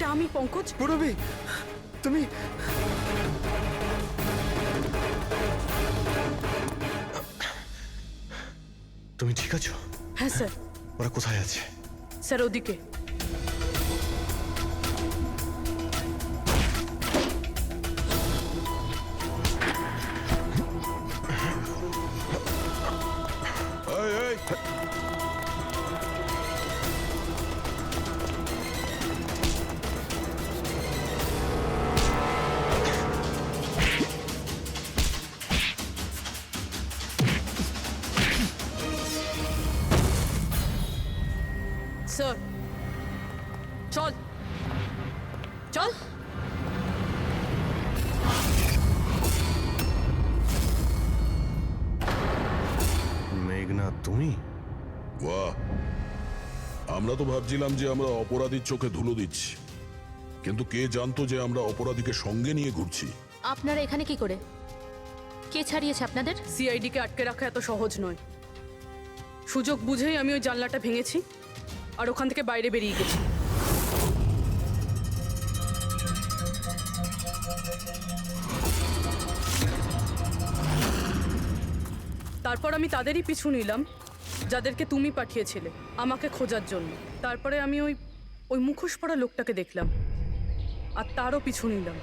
এটা আমি পঙ্কজ। পূরবী, তুমি তুমি ঠিক আছো? হ্যাঁ স্যার। ওরা কোথায় আছে? স্যার ওদিকে। এই স্যার চল চল। মেঘনা, তুমি? বাহ, আমরা তো ভাবছিলাম যে আমরা অপরাধীর চোখে ধুলো দিচ্ছি, কিন্তু কে জানতো যে আমরা অপরাধীকে সঙ্গে নিয়ে ঘুরছি। আপনারা এখানে কি করে? কে ছাড়িয়েছে আপনাদের? সিআইডি কে আটকে রাখা এত সহজ নয়। সুযোগ বুঝেই আমি ওই জানলাটা ভেঙেছি আর ওখান থেকে বাইরে বেরিয়ে গেছি। তারপর আমি তাদেরই পিছু নিলাম যাদেরকে তুমি পাঠিয়েছিলে আমাকে খোঁজার জন্য। তারপরে আমি ওই ওই মুখোশ পরা লোকটাকে দেখলাম আর তারও পিছু নিলাম।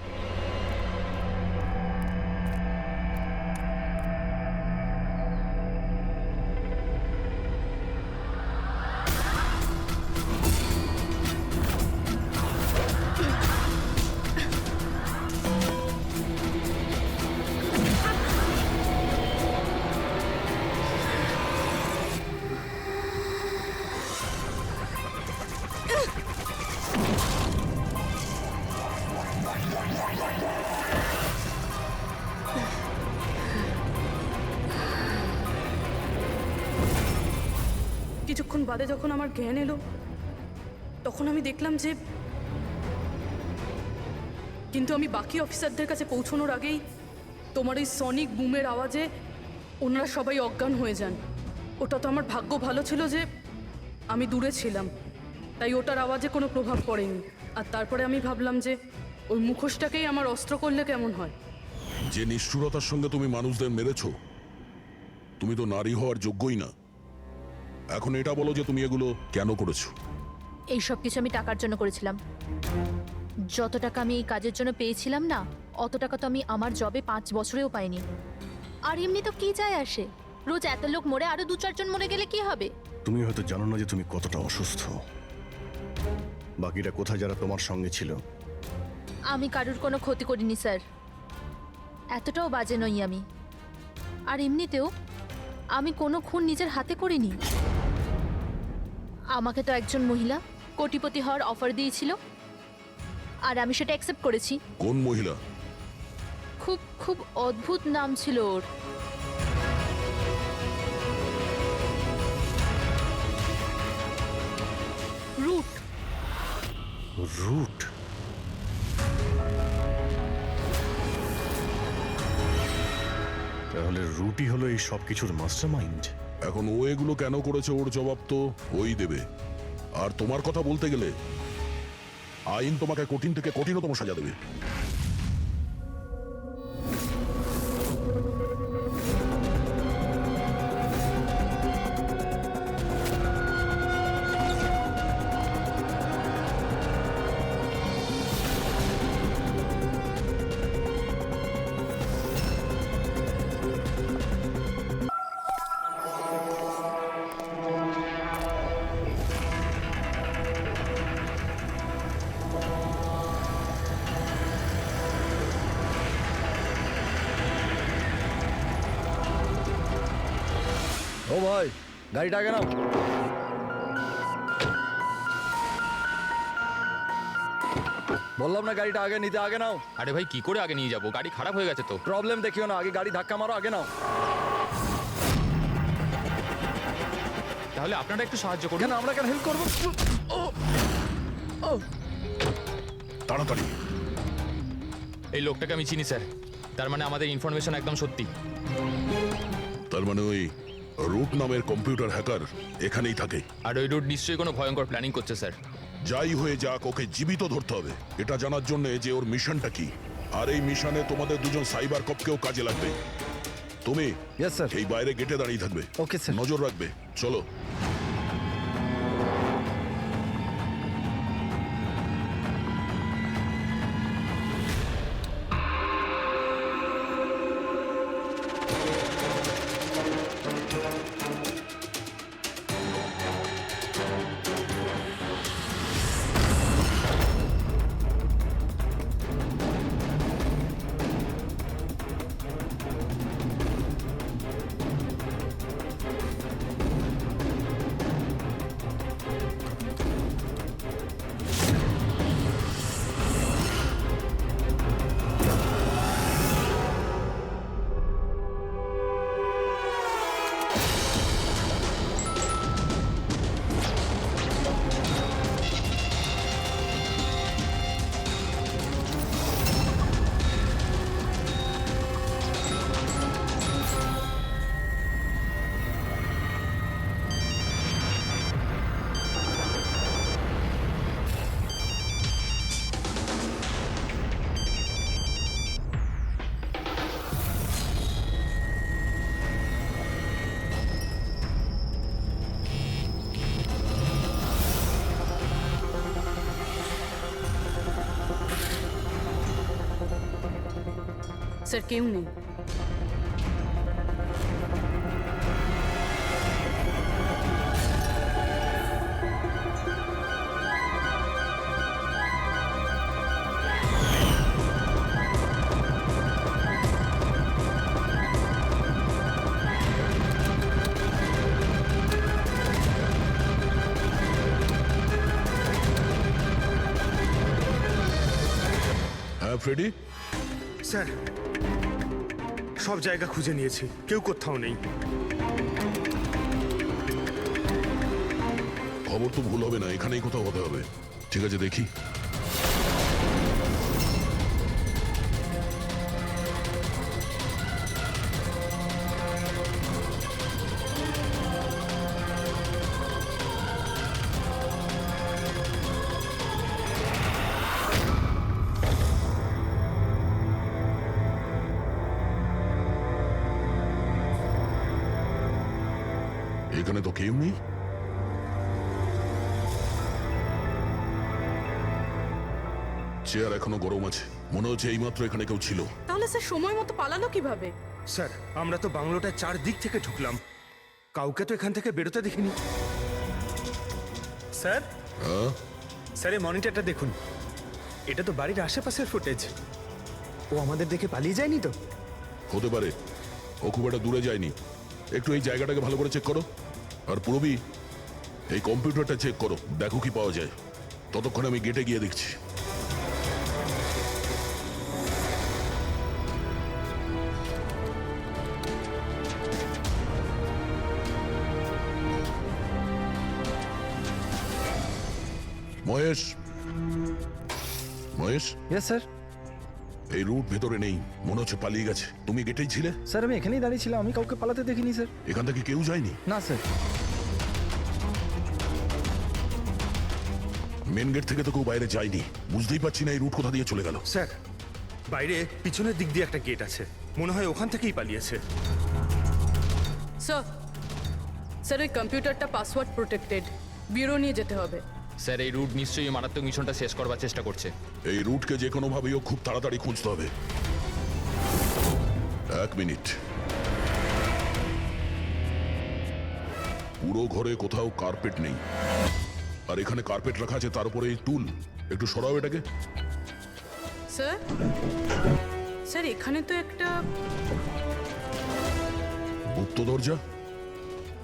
কিছুক্ষণ বাদে যখন আমার জ্ঞান এলো তখন আমি দেখলাম যে, কিন্তু আমি বাকি অফিসারদের কাছে পৌঁছানোর আগেই তোমার এই সনিক বুমের আওয়াজে ওনারা সবাই অজ্ঞান হয়ে যান। ওটা তো আমার ভাগ্য ভালো ছিল যে আমি দূরে ছিলাম, তাই ওটার আওয়াজে কোনো প্রভাব পড়েনি। আর তারপরে আমি ভাবলাম যে ওই মুখোশটাকেই আমার অস্ত্র করলে কেমন হয়। যে নিষ্ঠুরতার সঙ্গে তুমি মানুষদের মেরেছ, তুমি তো নারী হওয়ার যোগ্যই না। এখন এটা বলো যে তুমি এগুলো কেন করেছো? এই সব কিছু আমি টাকার জন্য করেছিলাম। যত টাকা আমি এই কাজের জন্য পেয়েছিলাম না, অত টাকা তো আমি আমার জবে 5 বছরেও পাইনি। আর এমনি তো কি যায় আসে, রোজ এত লোক মরে আরো 2-4 জন মরে গেলে কি হবে? তুমি হয়তো জানো না যে তুমি কতটা অসুস্থ। বাকিরা কোথায় যারা তোমার সঙ্গে ছিল? আমি কারুর কোনো ক্ষতি করিনি স্যার, এতটাও বাজে নই আমি। আর এমনিতেও আমি কোনো খুন নিজের হাতে করিনি। আমাকে তো একজন মহিলা কোটিপতি হওয়ার অফার দিয়েছিল আর আমি সেটা অ্যাকসেপ্ট করেছি। কোন মহিলা? খুব খুব অদ্ভুত নাম ছিল ওর। রুট। রুট? তাহলে রুটই হলো এই সব কিছুর মাস্টারমাইন্ড। এখন ও এগুলো কেন করেছে ওর জবাব তো ওই দেবে। আর তোমার কথা বলতে গেলে আইন তোমাকে কঠিন থেকে কঠিনতম সাজা দেবে। ও ভাই, গাড়িটা আগে নাও। বললাম না গাড়িটা আগে নিতে, আগে নাও। আরে ভাই কি করে আগে নিয়ে যাবো? গাড়ি খারাপ হয়ে গেছে তো। প্রবলেম দেখিও না, আগে গাড়ি ধাক্কা মারো, আগে নাও। তাহলে আপনারা একটু সাহায্য করুন। কেন, আমরা কেন হেল্প করবো? তাড়াতাড়ি। এই লোকটাকে আমি চিনি স্যার, তার মানে আমাদের ইনফরমেশন একদম সত্যি। তার মানে ওই রুট নামের কম্পিউটার হ্যাকার এখানেই থাকে। আর ওই রুট নিশ্চয়ই কোনো ভয়ঙ্কর প্ল্যানিং করছে স্যার। যাই হয়ে যাক ওকে জীবিত ধরতে হবে, এটা জানার জন্য যে ওর মিশনটা কি। আর এই মিশনে তোমাদের দুজন সাইবার কপকেও কাজে লাগবে। তুমি ইয়েস স্যার। এই বাইরে গেটে দাঁড়িয়ে থাকবে, ওকে স্যার। নজর রাখবে। চলো। স্যার কেউ নেই। হ্যাঁ ফ্রেডি, স্যার সব জায়গা খুঁজে নিয়েছি, কেউ কোথাও নেই। খবর তো ভুল হবে না, এখানেই কোথাও হতে হবে। ঠিক আছে, দেখি। এখানে তো কেউ নেই। চেয়ার এখনো গরম আছে, মনে হচ্ছে এইমাত্র এখানে কেউ ছিল। তাহলে স্যার সময় মতো পালালো কিভাবে? স্যার আমরা তো বাংলোটার চারদিক থেকে ঢুকলাম, কাউকে তো এখান থেকে বেরোতে দেখিনি। স্যার হ্যাঁ, স্যার এই মনিটরটা দেখুন, এটা তো বাড়ির আশেপাশের ফুটেজ। ও আমাদের দেখে পালিয়ে যায়নি তো? হতে পারে, ও খুব একটা দূরে যায়নি। একটু এই জায়গাটাকে ভালো করে চেক করো। আর পুরবি, এই কম্পিউটারটা চেক করো, দেখো কি পাওয়া যায়। ততক্ষণ আমি গেটে গিয়ে দেখছি। Mahesh, Mahesh, yes sir. এই রুট ভেতরে নেই, মনে হচ্ছে পালিয়ে গেছে। তুমি গেটেই ছিলে? স্যার আমি এখানেই দাঁড়িয়েছিলাম, আমি কাউকে পালাতে দেখিনি স্যার। এখান থেকে কেউ যায়নি? না স্যার। মেন গেট থেকে তো কেউ বাইরে যায়নি। বুঝতেই পারছি না এই রুট কোথা দিয়ে চলে গেল। স্যার বাইরে পিছনের দিক দিয়ে একটা গেট আছে, মনে হয় ওখান থেকেই পালিয়েছে। স্যার স্যার ওই কম্পিউটারটা পাসওয়ার্ড প্রোটেক্টেড, ব্যুরো নিয়ে যেতে হবে। স্যার এই রুট নিশ্চয়ই মারাত্মক মিশনটা শেষ করবার চেষ্টা করছে। এই রুটকে যে কোনো ভাবেই খুব তাড়াতাড়ি খুঁজতে হবে। 1 মিনিট। পুরো ঘরে কোথাও কার্পেট নেই, আর এখানে কার্পেট রাখা আছে, তার উপরে এই টুল। একটু সরাও এটাকে। স্যার স্যার এখানে তো একটা গুপ্ত দরজা।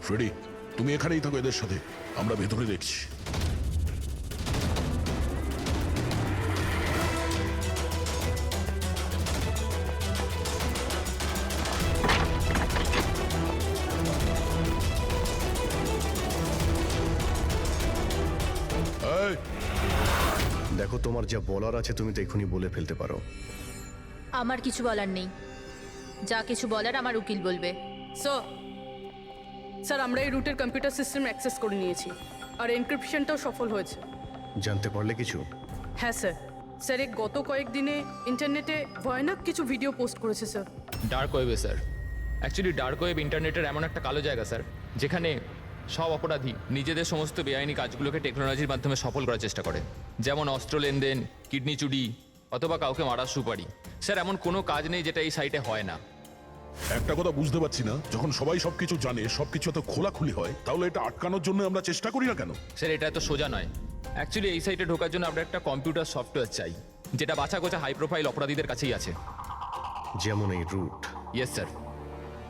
ফ্রেডি, তুমি এখানেই থাকো এদের সাথে, আমরা ভেতরে দেখছি। এই, দেখো, তোমার যা বলার আছে তুমি তো এখনই বলে ফেলতে পারো। আমার কিছু বলার নেই, যা কিছু বলার আমার উকিল বলবে। স্যার স্যার আমরা এই রুটের কম্পিউটার সিস্টেম অ্যাক্সেস করে নিয়েছি, আর এনক্রিপশনটাও সফল হয়েছে। জানতে পারলে কিছু? হ্যাঁ স্যার, স্যার এই গত কয়েকদিনে ইন্টারনেটে ভয়ানক কিছু ভিডিও পোস্ট করেছে স্যার। ডার্ক ওয়েবে স্যার। অ্যাকচুয়ালি ডার্ক ওয়েব ইন্টারনেটের এমন একটা কালো জায়গা স্যার, যেখানে সব অপরাধী নিজেদের সমস্ত বেআইনি কাজগুলোকে টেকনোলজির মাধ্যমে সফল করার চেষ্টা করে। যেমন অস্ত্র লেনদেন, কিডনি চুরি অথবা কাউকে মারার সুপারি। স্যার এমন কোনো কাজ নেই যেটা এই সাইটে হয় না। একটা কথা বুঝতে পারছি না, যখন সবাই সবকিছু জানে, সবকিছু এত খোলাখুলি হয়, তাহলে এটা আটকানোর জন্য আমরা চেষ্টা করি না কেন? স্যার এটা এত সোজা নয়। অ্যাকচুয়ালি এই সাইটে ঢোকার জন্য আমরা একটা কম্পিউটার সফটওয়্যার চাই, যেটা বাছা গোছা হাই প্রোফাইল অপরাধীদের কাছেই আছে। যেমন এই রুট। Yes sir.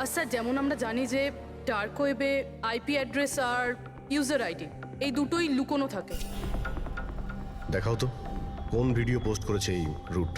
আর স্যার যেমন আমরা জানি যে ডার্ক ওয়েবে আইপি অ্যাড্রেস আর ইউজার আইডি এই দুটোই লুকোনো থাকে। দেখাও তো কোন ভিডিও পোস্ট করেছে এই রুট।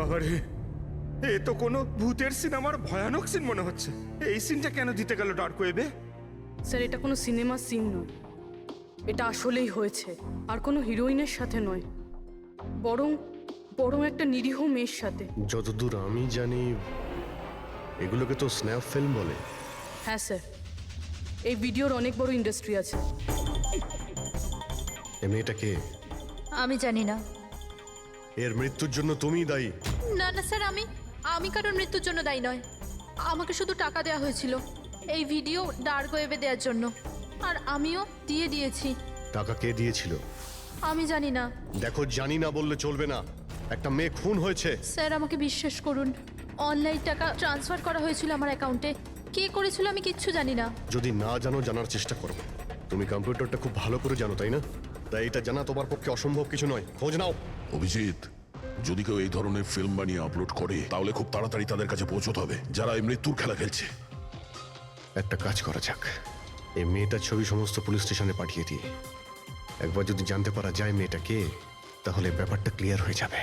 বাবারে, এ তো কোনো ভূতের সিনেমার ভয়ানক সিন মনে হচ্ছে। এই সিনটা কেন দিতে গেল ডার্ক ওয়েবে? স্যার এটা কোনো সিনেমার সিন নয়, এটা আসলেই হয়েছে। আর কোনো হিরোইনের সাথে নয়, বরং বরং একটা নিরীহ মেয়ের সাথে। যতদূর আমি জানি এগুলোকে তো স্ন্যাপ ফিল্ম বলে। হ্যাঁ স্যার, এই ভিডিওর অনেক বড় ইন্ডাস্ট্রি আছে। এ মেয়েটা কে? আমি জানি না। এর মৃত্যুর জন্য তুমিই দায়ী। না না স্যার, আমি কারোর মৃত্যুর জন্য দায়ী নয়। আমাকে শুধু টাকা দেওয়া হয়েছিল এই ভিডিও ডার্ক ওয়েবে দেওয়ার জন্য, আর আমিও দিয়ে দিয়েছি। টাকা কে দিয়েছিল? আমি জানি না দেখো, জানি না বললে চলবে না। একটা মেয়ে খুন হয়েছে। স্যার, আমাকে বিশ্বাস করুন, অনলাইন টাকা ট্রান্সফার করা হয়েছিল আমার অ্যাকাউন্টে। কে করেছিল আমি কিচ্ছু জানি না। যদি না জানো, জানার চেষ্টা করো। তুমি কম্পিউটারটা খুব ভালো করে জানো, তাই না? তাই এটা জানা তোমার পক্ষে অসম্ভব কিছু নয়। খোঁজ নাও। অভিজিৎ, যদি কেউ এই ধরনের ফিল্ম বানিয়ে আপলোড করে, তাহলে খুব তাড়াতাড়ি তাদের কাছে পৌঁছতে হবে, যারা এই মৃত্যুর খেলা খেলছে। একটা কাজ করা যাক, এই মেয়েটার ছবি সমস্ত পুলিশ স্টেশনে পাঠিয়ে দিই। একবার যদি জানতে পারা যায় মেয়েটা কে, তাহলে ব্যাপারটা ক্লিয়ার হয়ে যাবে।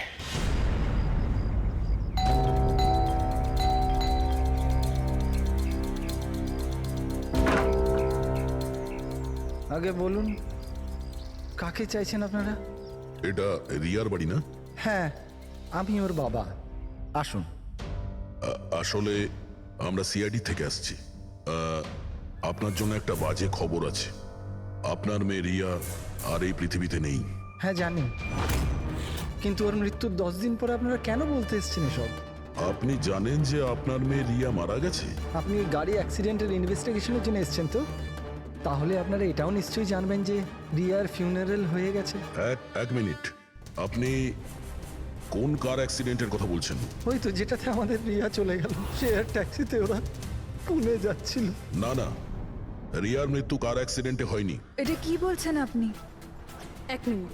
আগে বলুন, কাকে চাইছেন আপনারা? এটা রিয়ার বাড়ি না? হ্যাঁ, আমি ওর বাবা। আসুন। আসলে আমরা সিআইডি থেকে আসছি। আপনার জন্য একটা বাজে খবর আছে। আপনার মেয়ে রিয়া আর এই পৃথিবীতে নেই। হ্যাঁ জানি, কিন্তু ওর মৃত্যুর 10 দিন পরে আপনারা কেন বলতে এসেছেন এসব? আপনি জানেন যে আপনার মেয়ে রিয়া মারা গেছে? আপনি গাড়ি অ্যাক্সিডেন্টের ইনভেস্টিগেশনের জন্য এসেছেন তো? তাহলে আপনারা এটাও নিশ্চয়ই জানবেন যে রিয়ার ফিউনারেল হয়ে গেছে। এক মিনিট, আপনি কোন কার অ্যাক্সিডেন্টের কথা বলছেন? ওই তো যেটাতে আমাদের রিয়া চলে গেল, শেয়ার ট্যাক্সিতে ওরা পুনে যাচ্ছিল। না না, রিয়ার মৃত্যু কার অ্যাক্সিডেন্টে হয়নি। এটা কি বলছেন আপনি? এক মিনিট,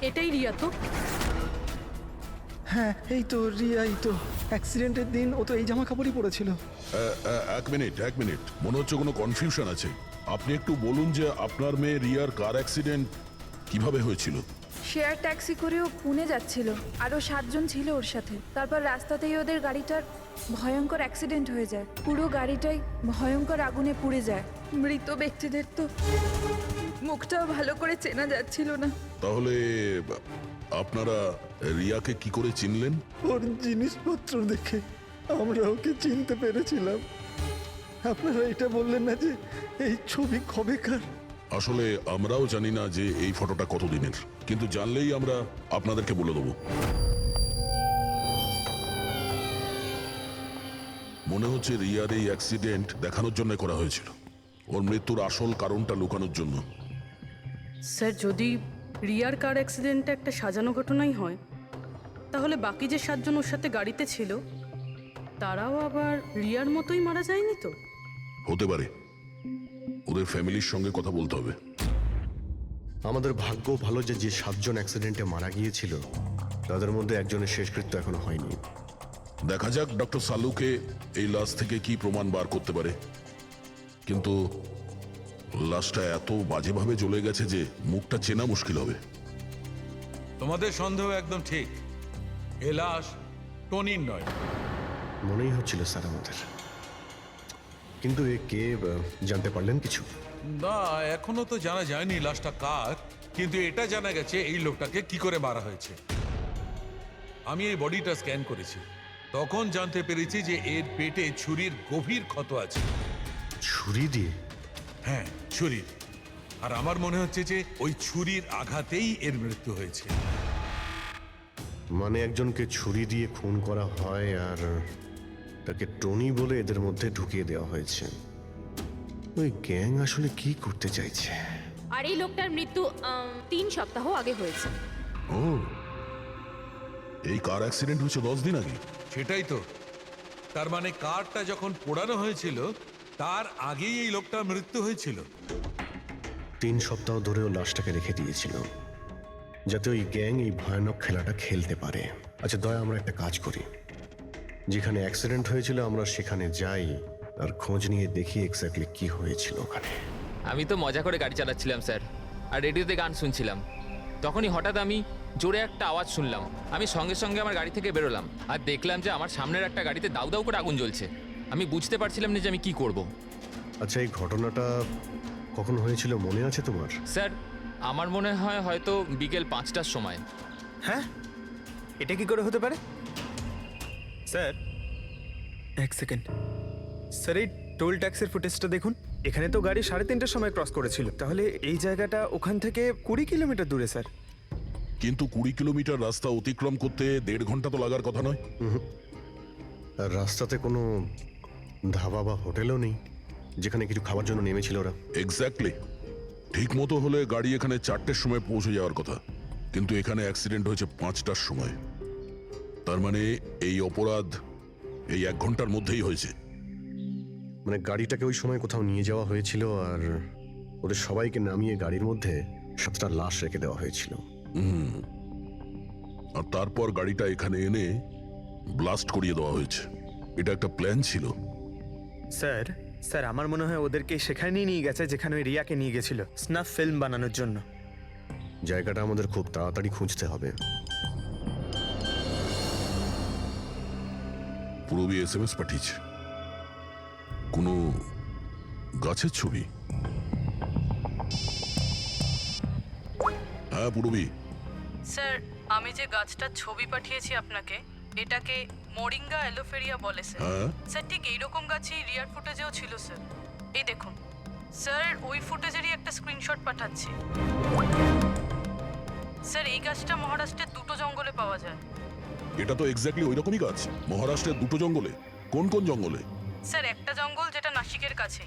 এটাই রিয়া তো? হ্যাঁ এই তো রিয়াই তো। অ্যাক্সিডেন্টের দিন ও তো এই জামা কাপড়ই পরেছিল। এক মিনিট, মনে হচ্ছে কোনো কনফিউশন আছে। আপনি একটু বলুন যে আপনার মেয়ে রিয়ার কার অ্যাক্সিডেন্ট কিভাবে হয়েছিল? শেয়ার ট্যাক্সি করেও পুনে যাচ্ছিল, আরও 7 জন ছিল ওর সাথে। তারপর রাস্তাতেই ওদের গাড়িটার ভয়ঙ্কর অ্যাক্সিডেন্ট হয়ে যায়। পুরো গাড়িটাই ভয়ঙ্কর আগুনে পুড়ে যায়। মৃত ব্যক্তিদের তো মুখটাও ভালো করে চেনা যাচ্ছিল না। তাহলে আপনারা রিয়াকে কি করে চিনলেন? ওর জিনিসপত্র দেখে আমরা ওকে চিনতে পেরেছিলাম। আপনারা এটা বললেন না যে এই ছবি কবেকার? আসলে আমরাও জানি না যে এই ফটোটা কতদিনের, কিন্তু জানলেই আমরা আপনাদেরকে বলে দেবো। মনে হচ্ছে রিয়ার এই অ্যাক্সিডেন্ট দেখানোর জন্য করা হয়েছিল, ওর মৃত্যুর আসল কারণটা লুকানোর জন্য। স্যার, যদি রিয়ার কার অ্যাক্সিডেন্টটা একটা সাজানো ঘটনাই হয়, তাহলে বাকি যে 7 জন ওর সাথে গাড়িতে ছিল তারাও আবার রিয়ার মতোই মারা যায়নি তো? হতে পারে, ওদের ফ্যামিলির সঙ্গে কথা বলতে হবে। আমাদের ভাগ্য ভালো যে 7 জন অ্যাক্সিডেন্টে মারা গিয়েছিল তাদের মধ্যে একজনের শেষকৃত্য এখনো হয়নি। দেখা যাক ডক্টর সালুকে এই লাশ থেকে কি প্রমাণ বার করতে পারে। কিন্তু লাশটা এত বাজেভাবে জ্বলে গেছে যে মুখটা চেনা মুশকিল হবে। তোমাদের সন্দেহ একদম ঠিক। এ লাশ টনির নয়। মনেই হচ্ছিল স্যার আমাদের, কিন্তু এ কে জানতে পারলেন কিছু? না, এখনো তো জানা যায়নি লাশটা কার, কিন্তু এটা জানা গেছে এই লোকটাকে কি করে মারা হয়েছে। আমি এই বডিটা স্ক্যান করেছি, তখন জানতে পেরেছি যে এর পেটে ছুরির গভীর ক্ষত আছে। ছুরি দিয়ে? হ্যাঁ, ছুরির। আর আমার মনে হচ্ছে যে ওই ছুরির আঘাতেই এর মৃত্যু হয়েছে। মানে একজনকে ছুরি দিয়ে খুন করা হয় আর তাকে টনি বলে এদের মধ্যে ঢুকিয়ে দেওয়া হয়েছে। ওই গ্যাং আসলে কি করতে চাইছে? আর এই লোকটার মৃত্যু 3 সপ্তাহ আগে হয়েছে। ও, এই কার অ্যাক্সিডেন্ট হয়েছে 10 দিন আগে? সেটাই তো। তার মানে কারটা যখন পোড়ানো হয়েছিল তার আগেই এই লোকটার মৃত্যু হয়েছিল। 3 সপ্তাহ ধরেও লাশটাকে রেখে দিয়েছিল যাতে ওই গ্যাং এই ভয়ানক খেলাটা খেলতে পারে। আচ্ছা দয়া, আমরা একটা কাজ করি, যেখানে অ্যাক্সিডেন্ট হয়েছিল আমরা সেখানে যাই আর খোঁজ নিয়ে দেখি এক্স্যাক্টলি কি হয়েছিল ওখানে। আমি তো মজা করে গাড়ি চালাচ্ছিলাম স্যার, আর রেডিওতে গান শুনছিলাম। তখনই হঠাৎ আমি জোরে একটা আওয়াজ শুনলাম। আমি সঙ্গে সঙ্গে আমার গাড়ি থেকে বেরোলাম আর দেখলাম যে আমার সামনের একটা গাড়িতে দাউ দাউ করে আগুন জ্বলছে। আমি বুঝতে পারছিলাম না যে আমি কি করব। আচ্ছা, এই ঘটনাটা কখন হয়েছিল মনে আছে তোমার? স্যার, আমার মনে হয় হয়তো বিকেল 5টার সময়। হ্যাঁ, এটা কি করে হতে পারে? স্যার এক সেকেন্ড, স্যার এই টোল ট্যাক্সের ফুটেজটা দেখুন। এখানে তো গাড়ি 3:30টার সময় ক্রস করেছিল, তাহলে এই জায়গাটা ওখান থেকে 20 কিলোমিটার দূরে স্যার। কিন্তু 20 কিলোমিটার রাস্তা অতিক্রম করতে 1.5 ঘন্টা তো লাগার কথা নয়। আর রাস্তাতে কোনো ধাবা বা হোটেলও নেই যেখানে কিছু খাবার জন্য নেমেছিল ওরা। এক্স্যাক্টলি, ঠিক মতো হলে গাড়ি এখানে 4টের সময় পৌঁছে যাওয়ার কথা, কিন্তু এখানে অ্যাক্সিডেন্ট হয়েছে 5টার সময়। তার মানে এই অপরাধ এই 1 ঘন্টার মধ্যেই হয়েছে। মানে গাড়িটাকে ওই সময় কোথাও নিয়ে যাওয়া হয়েছিল আর ওদের সবাইকে নামিয়ে গাড়ির মধ্যে 7টা লাশ রেখে দেওয়া হয়েছিল। আর তারপর গাড়িটা এখানে এনে ব্লাস্ট করিয়ে দেওয়া হয়েছে। এটা একটা প্ল্যান ছিল। স্যার স্যার আমার মনে হয় ওদেরকে সেখানেই নিয়ে গেছে যেখানে ওই রিয়াকে নিয়ে গেছিল স্নাফ ফিল্ম বানানোর জন্য। জায়গাটা আমাদের খুব তাড়াতাড়ি খুঁজতে হবে। পূরবী SMS পাঠিয়েছে, কোনো গাছের ছবি। হ্যাঁ পূরবী। স্যার, আমি যে গাছটার ছবি পাঠিয়েছি আপনাকে, এটাকে মোরিঙ্গা অ্যালোফেরিয়া বলে স্যার। হ্যাঁ স্যার, ঠিক এইরকম গাছই রিয়ার ফুটেজেও ছিল স্যার। এই দেখুন স্যার, ওই ফুটেজেরই একটা স্ক্রিনশট পাঠাচ্ছি। স্যার, এই গাছটা মহারাষ্ট্রের 2টো জঙ্গলে পাওয়া যায়। এটা তো এক্স্যাক্টলি ওই রকমই গাছ। মহারাষ্ট্রের 2টো জঙ্গলে? কোন কোন জঙ্গলে? স্যার, একটা জঙ্গল যেটা নাসিকের কাছে,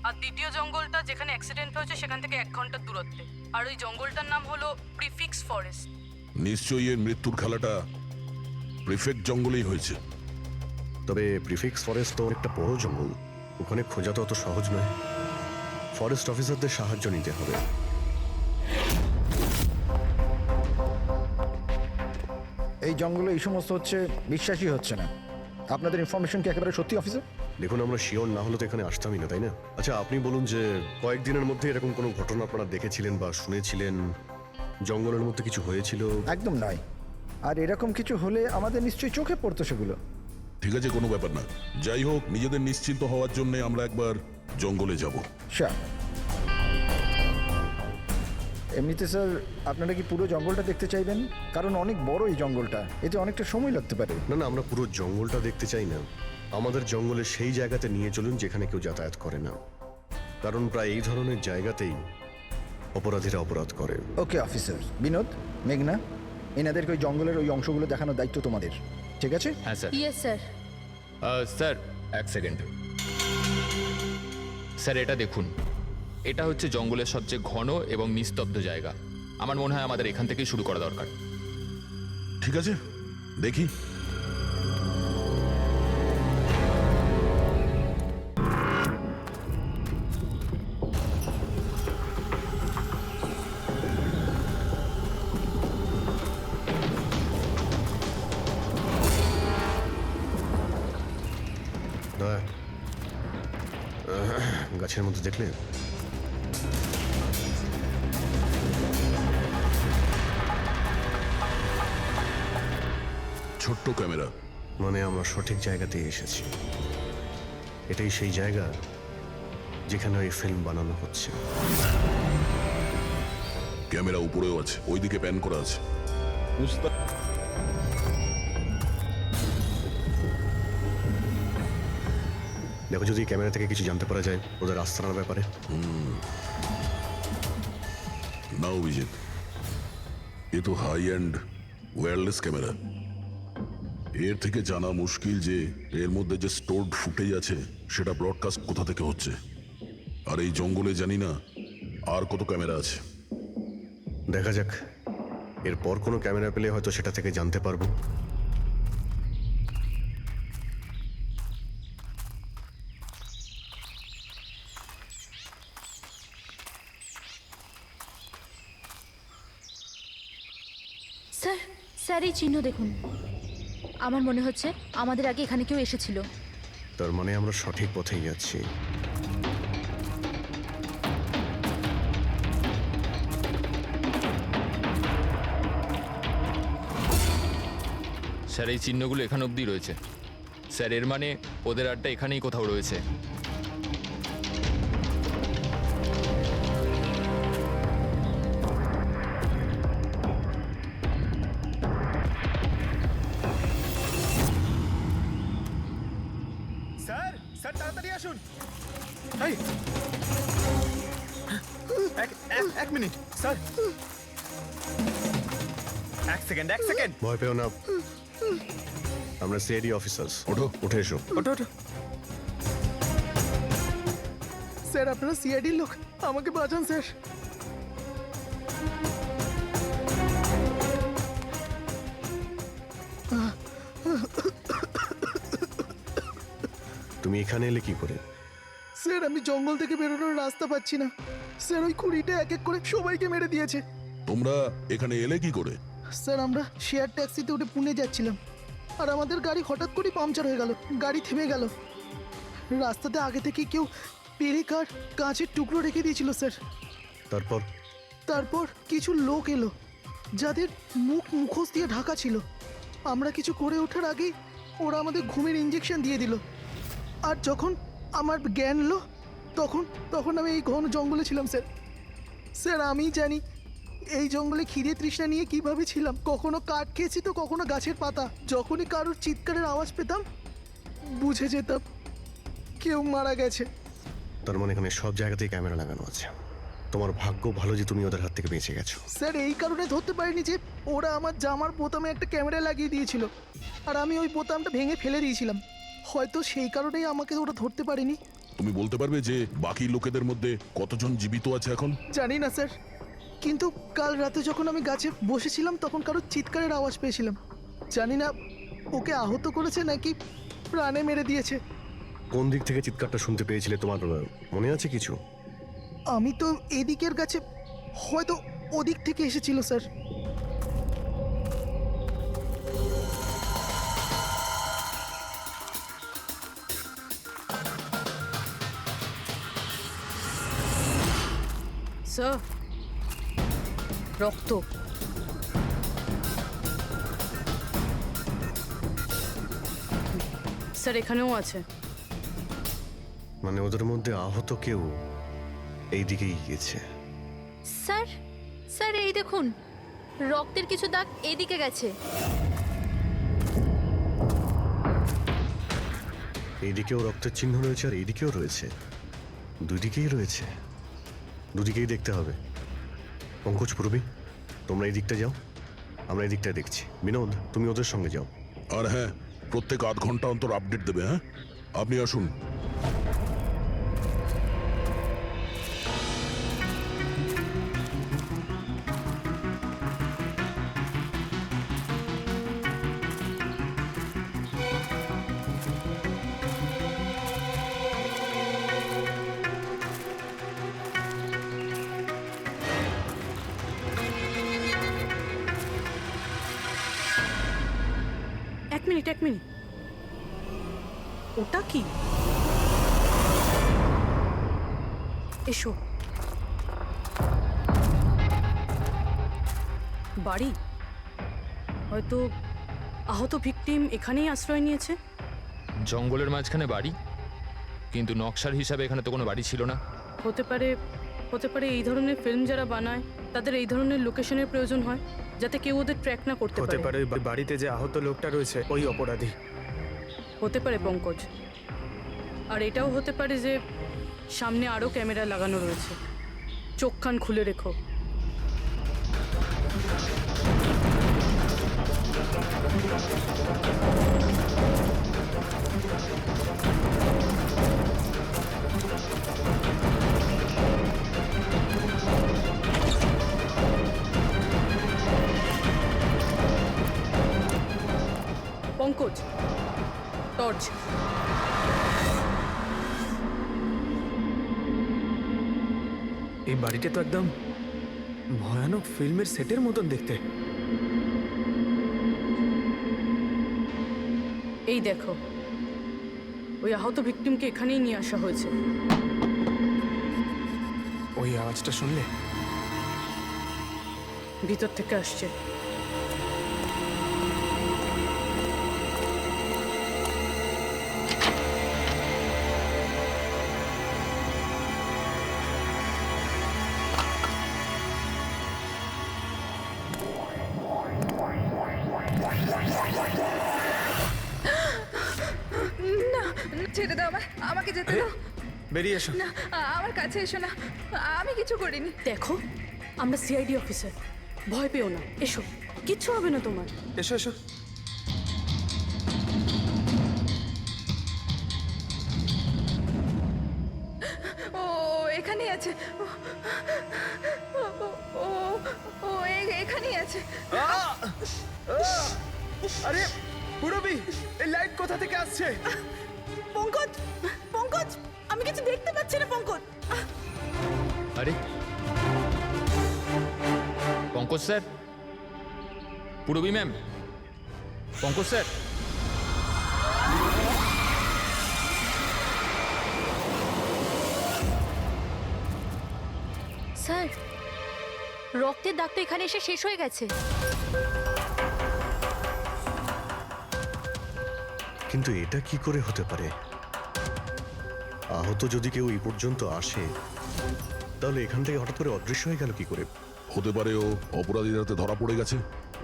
আর দ্বিতীয় জঙ্গলটা যেখানে অ্যাক্সিডেন্ট হয়েছে সেখান থেকে 1 ঘন্টার দূরত্বে। আর ওই জঙ্গলটার নাম হলো প্রিফিক্স ফরেস্ট। নিশ্চয়ই এর মৃত্যুর খেলাটা প্রিফেক্ট জঙ্গলেই হয়েছে। তবে প্রিফিক্স ফরেস্ট তো একটা বড় জঙ্গল, ওখানে খোঁজা তো অত সহজ নয়। ফরেস্ট অফিসারদের সাহায্য নিতে হবে। এই জঙ্গলে এই সমস্ত হচ্ছে, বিশ্বাসই হচ্ছে না। আপনাদের ইনফরমেশন কি একেবারে সত্যি অফিসার? দেখুন, আমরা শিওর না হলে তো এখানে আসতামই না, তাই না? আচ্ছা, আপনি বলুন যে কয়েকদিনের মধ্যে এরকম কোনো ঘটনা আপনারা দেখেছিলেন বা শুনেছিলেন? জঙ্গলের মধ্যে কিছু হয়েছিল? একদম নয়। আর এরকম কিছু হলে আমাদের নিশ্চয়ই চোখে পড়তো সেগুলো। ঠিক আছে, কোনো ব্যাপার না। যাই হোক, নিজেদের নিশ্চিন্ত হওয়ার জন্য আমরা একবার জঙ্গলে যাব। স্যার, এমনিতে স্যার আপনারা কি পুরো জঙ্গলটা দেখতে চাইবেন? কারণ অনেক বড় এই জঙ্গলটা, এতে অনেকটা সময় লাগতে পারে। না না, আমরা পুরো জঙ্গলটা দেখতে চাই না। আমাদের জঙ্গলে সেই জায়গাতে নিয়ে চলুন যেখানে কেউ যাতায়াত করে না, কারণ প্রায় এই ধরনের জায়গাতেই অপরাধীরা অপরাধ করে। Okay officer. বিনোদ, মেঘনা, এনাদেরকে ওই জঙ্গলের ওই অংশগুলো দেখানোর দায়িত্ব তোমাদের, ঠিক আছে? হ্যাঁ sir. Yes sir. Sir, 1 second. Sir, এটা দেখুন, এটা হচ্ছে জঙ্গলের সবচেয়ে ঘন এবং নিস্তব্ধ জায়গা। আমার মনে হয় আমাদের এখান থেকেই শুরু করা দরকার। ঠিক আছে, দেখি। দয়া, গাছের মধ্যে দেখলে? ছোট্ট ক্যামেরা। মানে আমরা সঠিক জায়গাতেই এসেছি। এটাই সেই জায়গা যেখানে ওই ফিল্ম বানানো হচ্ছে। ক্যামেরা উপরেও আছে, ওইদিকে প্যান করা আছে। দেখো, যদি ক্যামেরা থেকে কিছু জানতে পারা যায় ওদের আস্তানার ব্যাপারে। না অভিজিৎ, এ তো হাই অ্যান্ড ওয়্যারলেস ক্যামেরা। এর থেকে জানা মুশকিল যে এর মধ্যে যে স্টোরড ফুটেজ আছে সেটা ব্রডকাস্ট কোথা থেকে হচ্ছে। আর এই জঙ্গলে জানি না আর কত ক্যামেরা আছে। দেখা যাক, এরপর কোনো ক্যামেরা পেলে হয়তো সেটা থেকে জানতে পারবো। স্যার, স্যার এই চিহ্ন দেখুন। আমার মনে হচ্ছে আমাদের আগে এখানে কেউ এসেছিল। তার মানে আমরা সঠিক পথেই যাচ্ছি। স্যার, এই চিহ্নগুলো এখানে অবধি রয়েছে। স্যার, এর মানে ওদের আড্ডা এখানেই কোথাও রয়েছে। স্যার, স্যার তাড়াতাড়ি আসুন। এক মিনিট স্যার, 1 সেকেন্ড। ভয় পেও না, আমরা সিআইডি অফিসার্স। ওঠো। উঠে এসো। ওটো। স্যার, আপনারা সিআইডির লোক, আমাকে বাঁচান স্যার। তুমি এখানে এলে কি করে? স্যার, আমি জঙ্গল থেকে বেরোনোর রাস্তা পাচ্ছি না। স্যার, ওই কুড়িটা এক এক করে সবাইকে মেরে দিয়েছে। তোমরা এখানে এলে কি করে? স্যার, আমরা শেয়ার ট্যাক্সিতে উঠে পুনে যাচ্ছিলাম, আর আমাদের গাড়ি হঠাৎ করে পাংচার হয়ে গেল। গাড়ি থেমে গেল। রাস্তাতে আগে থেকে কেউ পেরেকার কাঁচের টুকরো রেখে দিয়েছিল স্যার। তারপর কিছু লোক এলো যাদের মুখোশ দিয়ে ঢাকা ছিল। আমরা কিছু করে ওঠার আগেই ওরা আমাদের ঘুমের ইঞ্জেকশন দিয়ে দিল। আর যখন আমার জ্ঞান এলো তখন আমি এই ঘন জঙ্গলে ছিলাম স্যার। স্যার, আমি জানি এই জঙ্গলে খিদে তৃষ্ণা নিয়ে কিভাবে ছিলাম। কখনো কাঠ খেয়েছি তো কখনো গাছের পাতা। যখনই কারোর চিৎকারের আওয়াজ পেতাম বুঝে যেতাম কেউ মারা গেছে। তার মানে এখানে সব জায়গাতেই ক্যামেরা লাগানো আছে। তোমার ভাগ্য ভালো যে তুমি ওদের হাত থেকে বেঁচে গেছো। স্যার, এই কারণে ধরতে পারিনি যে ওরা আমার জামার বোতামে একটা ক্যামেরা লাগিয়ে দিয়েছিল, আর আমি ওই বোতামটা ভেঙে ফেলে দিয়েছিলাম। হয়তো সেই কারণেই আমাকে ওরা ধরতে পারেনি। তুমি বলতে পারবে যে বাকি লোকেদের মধ্যে কতজন জীবিত আছে এখন? জানি না স্যার, কিন্তু কাল রাতে যখন আমি গাছে বসেছিলাম তখন কারো চিৎকারের আওয়াজ পেয়েছিলাম। জানি না ওকে আহত করেছে নাকি প্রাণে মেরে দিয়েছে। কোন দিক থেকে চিৎকারটা শুনতে পেয়েছিলে তোমার মনে আছে কিছু? আমি তো এদিকের গাছে, হয়তো ওদিক থেকে এসেছিল স্যার। স্যার, রক্ত। স্যার এখানেও আছে। মানে ওদের মধ্যে আহত কেউ এই দিকেই গিয়েছে। স্যার, স্যার এই দেখুন, রক্তের কিছু দাগ এদিকে গেছে। এইদিকেও রক্তের চিহ্ন রয়েছে আর এইদিকেও রয়েছে, দুদিকেই রয়েছে, দুদিকেই দেখতে হবে। পঙ্কজ, পূর্বী, তোমরা এই দিকটা যাও, আমরা এই দিকটা দেখছি। বিনোদ, তুমি ওদের সঙ্গে যাও। আর হ্যাঁ, প্রত্যেক আধ ঘন্টা অন্তর আপডেট দেবে। হ্যাঁ, আপনি আসুন। এক মিনিট, এক মিনিট, ওটা কি? এসো। বাড়ি? হয়তো আহত ভিকটিম এখানেই আশ্রয় নিয়েছে। জঙ্গলের মাঝখানে বাড়ি, কিন্তু নকশার হিসাবে এখানে তো কোনো বাড়ি ছিল না। হতে পারে, হতে পারে এই ধরনের ফিল্ম যারা বানায় তাদের এই ধরনের লোকেশনের প্রয়োজন হয়, যাতে কেউ ওদের ট্র্যাক না করতে হতে পারে। পারে ওই বাড়িতে যে আহত লোকটা রয়েছে ওই অপরাধী। হতে পারে পঙ্কজ। আর এটাও হতে পারে যে সামনে আরও ক্যামেরা লাগানো রয়েছে, চোখ কান খুলে রেখো। পঙ্কজ, টর্চ। এই বাড়িটা তো একদম ভয়ানক ফিল্মের সেটের মতন দেখতে। এই দেখো, ওই আহত ভিকটিমকে এখানেই নিয়ে আসা হয়েছে। ওই আওয়াজটা শুনলে? ভিতর থেকে আসছে। না, ছেড়ে দাও আমায়, আমাকে যেতে দাও। বেরিয়ে এসো। না, আমার কাছে এসো না, আমি কিছু করিনি। দেখো, আমরা সিআইডি অফিসার, ভয় পেও না। এসো, কিচ্ছু হবে না তোমার। এসো এসো। ও এখানেই আছে, ও এখানেই আছে। আরে পুরবি, এই লাইট কোথা থেকে আসছে? পঙ্কজ, পঙ্কজ, আমি কিছু দেখতে পাচ্ছি না পঙ্কজ। আরে Pankaj sir, Purabi ma'am, Pankaj sir. Sir, রক্তের দাগ তো এখানে এসে শেষ হয়ে গেছে। কিন্তু এটা কি করে হতে পারে? আহত যদি কেউ এই পর্যন্ত আসে, তাহলে এখান থেকে হঠাৎ করে অদৃশ্য হয়ে গেল কি করে? হতে পারে ও অপরাধীর হাতে ধরা পড়ে গেছে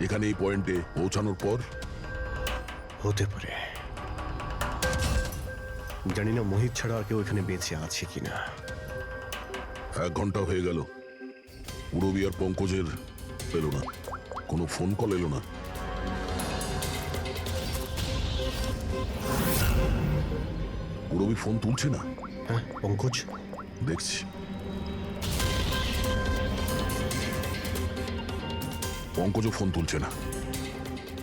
এখানে এই পয়েন্টে পৌঁছানোর পর। হতে পারে। জানি না মোহিত ছাড়া আর কেউ এখানে বেঁচে আছে কিনা। 1 ঘন্টা হয়ে গেল, পূরবী আর পঙ্কজের পেল না, কোনো ফোন কল এলো না। পুরবি ফোন তুলছে না। হ্যাঁ পঙ্কজ, দেখছি। পঙ্কজও ফোন তুলছে না।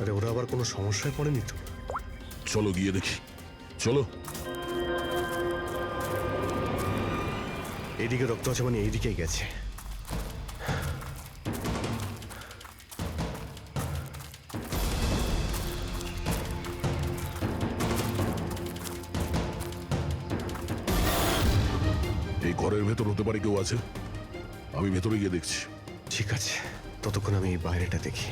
আরে ওরা আবার কোনো সমস্যায় পড়েনি তো? চলো গিয়ে দেখি, চলো। এইদিকে রক্ত আছে মানে এইদিকেই গেছে। এই ঘরের ভেতর হতে পারে কেউ আছে, আমি ভেতরে গিয়ে দেখছি। ঠিক আছে, ততক্ষণ আমি এই বাইরেটা দেখি।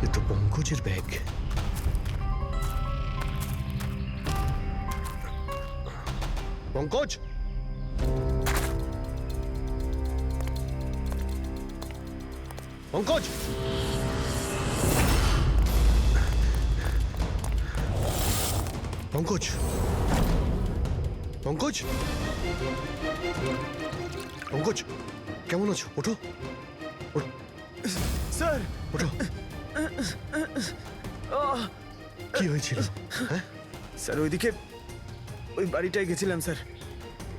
এ তো পঙ্কজের ব্যাগ। পঙ্কজ, পঙ্কজ, পঙ্কজ, পঙ্কজ, পঙ্কজ, কেমন আছো? ওঠো, স্যার, ওঠো। কি হয়েছিল? হ্যাঁ স্যার ওইদিকে ওই বাড়িটায় গেছিলাম স্যার।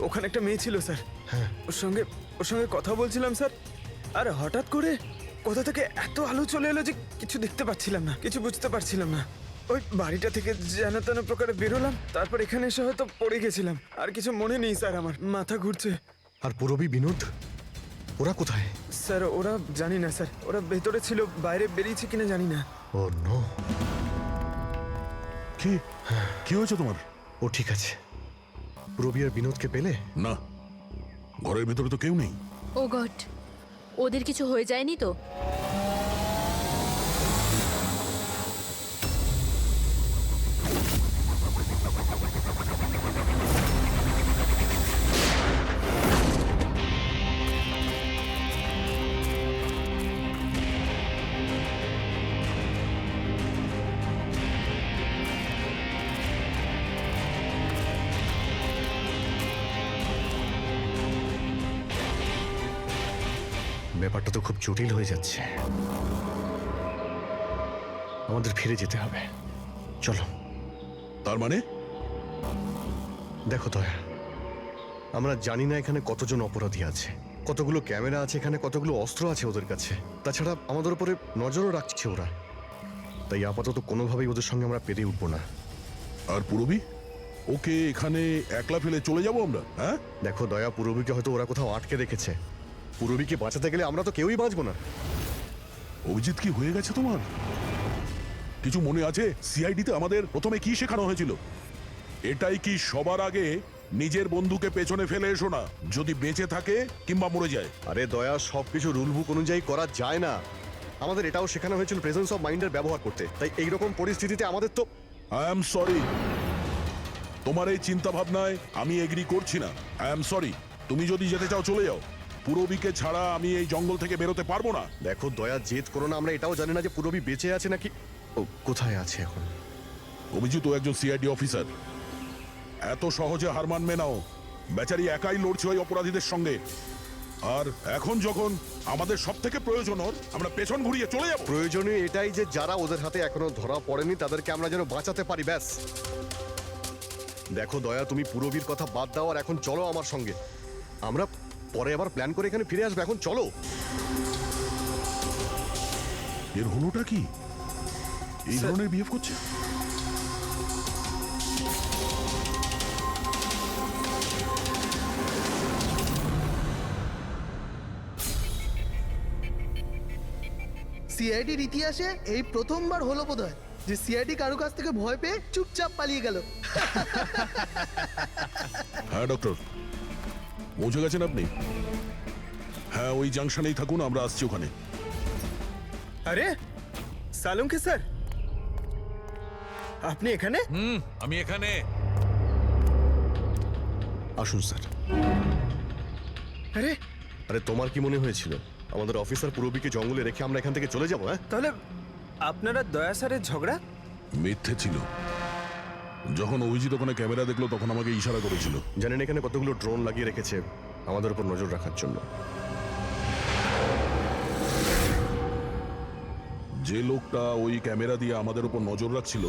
ওখানে একটা মেয়ে ছিল স্যার। হ্যাঁ। ওর সঙ্গে কথা বলছিলাম স্যার। আর হঠাৎ করে কোথা থেকে এত আলো চলে এলো যে কিছু দেখতে পাচ্ছিলাম না, কিছু বুঝতে পারছিলাম না। ওই বাড়িটা থেকে যেন তেন প্রকারে বেরোলাম, তারপর এখানে এসে হয়তো পড়ে গেছিলাম। আর কিছু মনে নেই স্যার, আমার মাথা ঘুরছে। আর পুরবি, বিনোদ, ওরা কোথায়? স্যার ওরা জানি না স্যার, ওরা ভেতরে ছিল, বাইরে বেরিয়েছে কিনা জানি না। ও নো। কি কি হয়েছে তোমার? ও ঠিক আছে। পুরবি আর বিনোদকে পেলে? না, ঘরের ভেতরে তো কেউ নেই। ও গড, ওদের কিছু হয়ে যায়নি তো? ব্যাপারটা তো খুব জটিল হয়ে যাচ্ছে। আমাদের ফিরে যেতে হবে, চলো। তার মানে? দেখো দয়া, আমরা জানি না এখানে কতজন অপরাধী আছে, কতগুলো ক্যামেরা আছে এখানে, কতগুলো অস্ত্র আছে ওদের কাছে। তাছাড়া আমাদের উপরে নজরও রাখছে ওরা। তাই আপাতত কোনোভাবেই ওদের সঙ্গে আমরা পেরে উঠবো না। আর পুরবি, ওকে এখানে একলা ফেলে চলে যাবো আমরা? হ্যাঁ দেখো দয়া, পুরবীকে হয়তো ওরা কোথাও আটকে রেখেছে। পুরবীকে বাঁচাতে গেলে আমরা তো কেউই বাঁচবো না। অভিজিৎ, কি হয়ে গেছে তোমার? কিছু মনে আছে সিআইডিতে আমাদের প্রথমে কি শেখানো হয়েছিল? এটাই কি সবার আগে নিজের বন্ধুকে পেছনে ফেলে এসো না, যদি বেঁচে থাকে কিংবা মরে যায়। আরে দয়া, সবকিছু রুল বুক অনুযায়ী করা যায় না। আমাদের এটাও শেখানো হয়েছিল প্রেজেন্স অফ মাইন্ডের ব্যবহার করতে। তাই এইরকম পরিস্থিতিতে আমাদের তো আই এম সরি, তোমার এই চিন্তা ভাবনায় আমি এগ্রি করছি না। আই এম সরি, তুমি যদি যেতে চাও চলে যাও। পুরবীকে ছাড়া আমি এই জঙ্গল থেকে বেরোতে পারবো না। দেখো দয়া, জেদ করো না। আমরা এটাও জানি না যে পুরবী বেঁচে আছে নাকি ও কোথায় আছে এখন। অভিজিৎ ও একজন সিআইডি অফিসার, এত সহজে হার মানবে নাও। বেচারি একাই লড়ছে ওই অপরাধীদের সঙ্গে। আর এখন যখন আমাদের সব থেকে প্রয়োজন ওর, আমরা পেছন ঘুরিয়ে চলে যাব। প্রয়োজনীয় এটাই যে যারা ওদের হাতে এখনো ধরা পড়েনি তাদেরকে আমরা যেন বাঁচাতে পারি, ব্যাস। দেখো দয়া, তুমি পুরবীর কথা বাদ দাও আর এখন চলো আমার সঙ্গে। আমরা পরে আবার প্ল্যান করে এখানে ফিরে আসবো, এখন চলো। এর হলোটা কি? এই ধরনের বিহেভ করছে? সিআইডির ইতিহাসে এই প্রথমবার হলো বোধহয় যে সিআইডি কারো কাছ থেকে ভয় পেয়ে চুপচাপ পালিয়ে গেল। হ্যাঁ ডক্টর, পৌঁছে গেছেন আপনি? হ্যাঁ, ওই জাংশনেই থাকুন, আমরা আসছি ওখানে। আরে সালুঙ্কি স্যার, আপনি এখানে? আমি এখানে। আসুন স্যার। আরে আরে তোমার কি মনে হয়েছিল আমাদের অফিসার পূরবীকে জঙ্গলে রেখে আমরা এখান থেকে চলে যাবো? হ্যাঁ, তাহলে আপনারা দয়া স্যারের ঝগড়া? মিথ্যে ছিল। যখন অভিজিৎ ওখানে ক্যামেরা দেখলো তখন আমাকে ইশারা করেছিল। জানেন এখানে কতগুলো ড্রোন লাগিয়ে রেখেছে আমাদের উপর নজর রাখার জন্য। যে লোকটা ওই ক্যামেরা দিয়ে আমাদের উপর নজর রাখছিল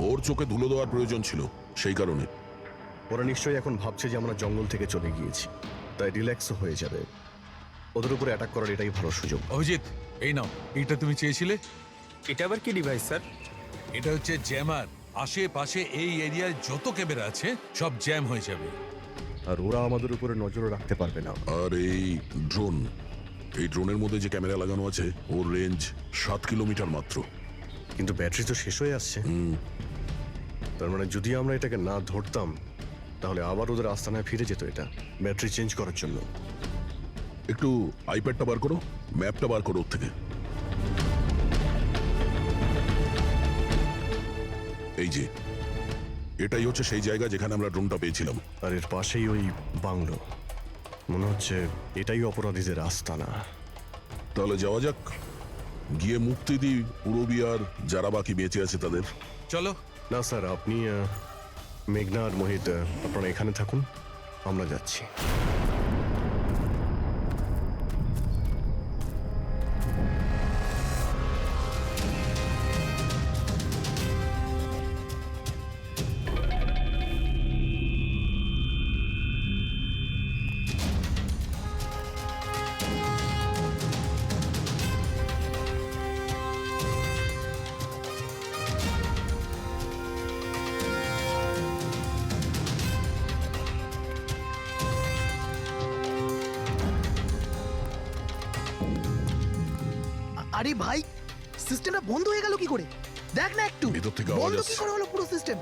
ওর চোখে ধুলো দেওয়ার প্রয়োজন ছিল, সেই কারণে। ওরা নিশ্চয়ই এখন ভাবছে যে আমরা জঙ্গল থেকে চলে গিয়েছি, তাই রিল্যাক্সও হয়ে যাবে। ওদের উপরে অ্যাটাক করার এটাই ভালো সুযোগ। অভিজিৎ, এই নাও, এটা তুমি চেয়েছিলে। এটা আবার কি ডিভাইস স্যার? এটা হচ্ছে জ্যামার। আশেপাশে এই এরিয়ায় যত ক্যামেরা আছে সব জ্যাম হয়ে যাবে। আর ওরা আমাদের উপরে নজর রাখতে পারবে না। আর এই ড্রোন, এই ড্রোনের মধ্যে যে ক্যামেরা লাগানো আছে ওর রেঞ্জ 7 কিলোমিটার মাত্র। কিন্তু ব্যাটারি তো শেষ হয়ে আসছে। তার মানে যদি আমরা এটাকে না ধরতাম তাহলে আবার ওদের আস্তানায় ফিরে যেত এটা ব্যাটারি চেঞ্জ করার জন্য। একটু আইপ্যাডটা বার করো, ম্যাপটা বার করো ওর থেকে। এই যে, এটাই হচ্ছে সেই জায়গা যেখানে আমরা ড্রোনটা পেয়েছিলাম। আর এর পাশেই ওই বাংলো। মনে হচ্ছে এটাই অপরাধীদের আস্তানা। তাহলে যাওয়া যাক, গিয়ে মুক্তি দিই পূরবী আর যারা বাকি বেঁচে আছে তাদের। চলো। না স্যার, আপনি মেঘনা আর মোহিত আপনারা এখানে থাকুন, আমরা যাচ্ছি। আরে ভাই, সিস্টেমটা বন্ধ হয়ে গেল কি করে? দেখ না একটু, ভিতর থেকে আওয়াজ বন্ধ কি আসছে। করে হলো পুরো সিস্টেম?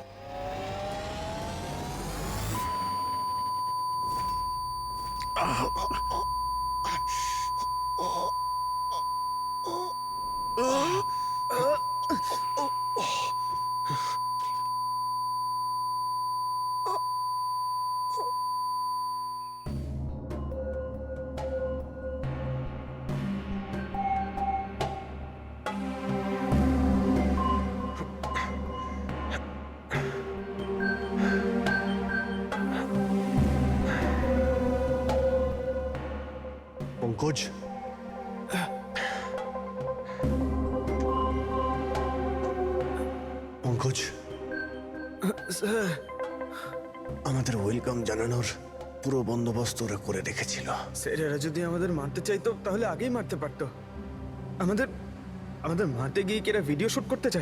পঙ্কজ, পঙ্কজ, স্যার আমাদের ওয়েলকাম জানানোর পুরো বন্দোবস্ত ওরা করে রেখেছিল। স্যার, এরা যদি আমাদের মারতে চাইতো তাহলে আগেই মারতে পারতো। আমাদের মারতে গিয়ে কি এরা ভিডিও শুট করতে চায়?